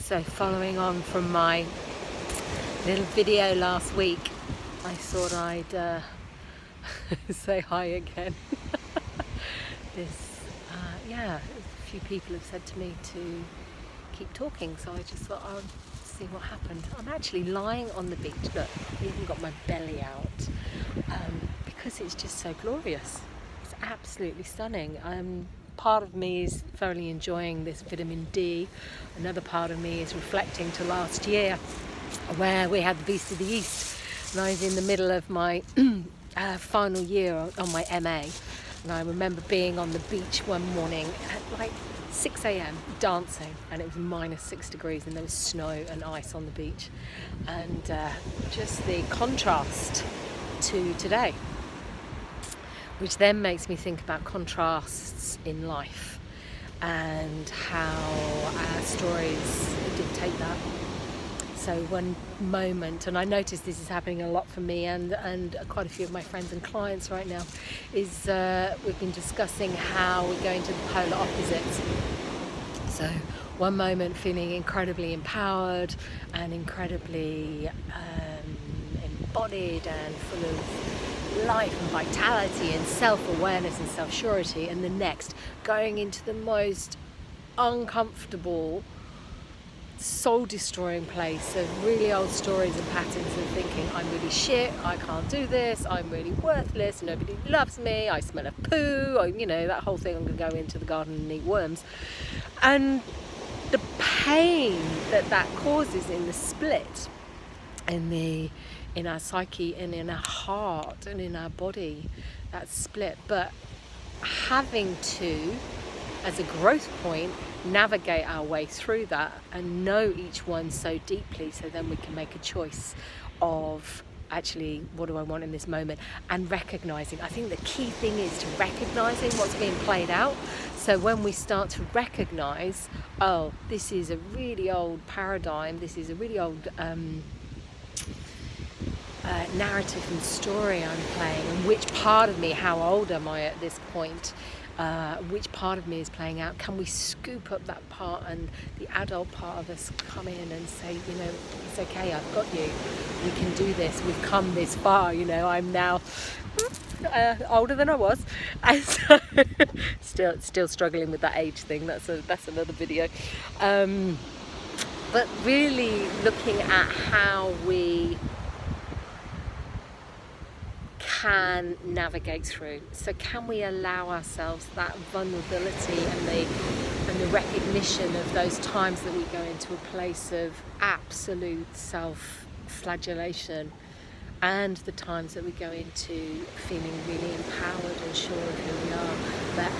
So following on from my little video last week, I thought I'd say hi again. A few people have said to me to keep talking, so I just thought I'll see what happened. I'm actually lying on the beach. Look, I even got my belly out because it's just so glorious. It's absolutely stunning. Part of me is thoroughly enjoying this vitamin D. Another part of me is reflecting to last year where we had the Beast of the East, and I was in the middle of my final year on my MA, and I remember being on the beach one morning at like 6 a.m. dancing, and it was -6 degrees and there was snow and ice on the beach, and just the contrast to today, which then makes me think about contrasts in life and how our stories dictate that. So one moment, and I notice this is happening a lot for me and quite a few of my friends and clients right now, is we've been discussing how we're going to the polar opposites. So one moment feeling incredibly empowered and incredibly embodied and full of life and vitality and self-awareness and self-surety, and the next going into the most uncomfortable, soul-destroying place of really old stories and patterns and thinking, I'm really shit, I can't do this, I'm really worthless, nobody loves me, I smell of poo, that whole thing, I'm going to go into the garden and eat worms. And the pain that causes in the split, in our psyche and in our heart and in our body, that split, but having to, as a growth point, navigate our way through that and know each one so deeply, so then we can make a choice of actually, what do I want in this moment, and recognizing. I think the key thing is to recognizing what's being played out. So when we start to recognize, oh, this is a really old paradigm, this is a really old narrative and story I'm playing, and which part of me, how old am I at this point, which part of me is playing out, can we scoop up that part and the adult part of us come in and say, it's okay, I've got you, we can do this, we've come this far, I'm now older than I was, and so still struggling with that age thing, that's another video, but really looking at how we can navigate through. So can we allow ourselves that vulnerability and the recognition of those times that we go into a place of absolute self-flagellation, and the times that we go into feeling really empowered and sure of who we are, but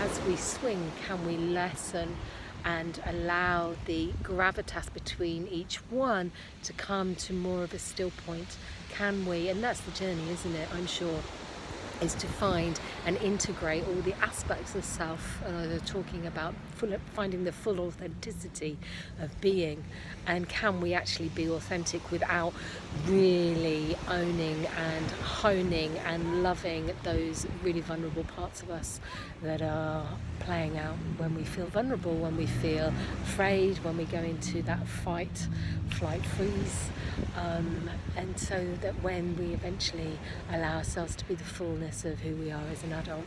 as we swing, can we lessen and allow the gravitas between each one to come to more of a still point? Can we? And that's the journey, isn't it? I'm sure, is to find and integrate all the aspects of self. They're talking about finding the full authenticity of being, and can we actually be authentic without really owning and honing and loving those really vulnerable parts of us that are playing out when we feel vulnerable, when we feel afraid, when we go into that fight, flight, freeze, and so that when we eventually allow ourselves to be the fullness of who we are as an adult,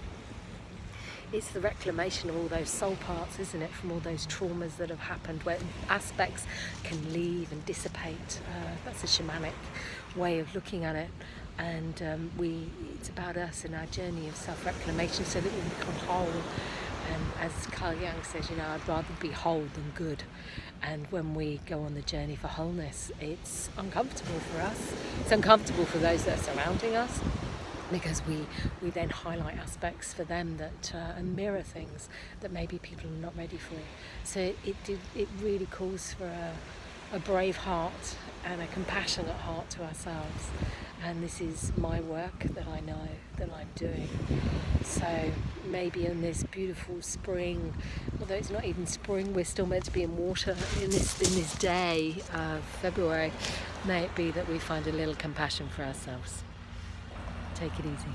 it's the reclamation of all those soul parts, isn't it, from all those traumas that have happened, where aspects can leave and dissipate. That's a shamanic way of looking at it, and it's about us and our journey of self-reclamation so that we become whole. And as Carl Jung says, I'd rather be whole than good. And when we go on the journey for wholeness, it's uncomfortable for us. It's uncomfortable for those that are surrounding us, because we then highlight aspects for them that mirror things that maybe people are not ready for. So it really calls for a brave heart and a compassionate heart to ourselves. And this is my work that I know that I'm doing. So maybe in this beautiful spring, although it's not even spring, we're still meant to be in water in this day of February, may it be that we find a little compassion for ourselves. Take it easy.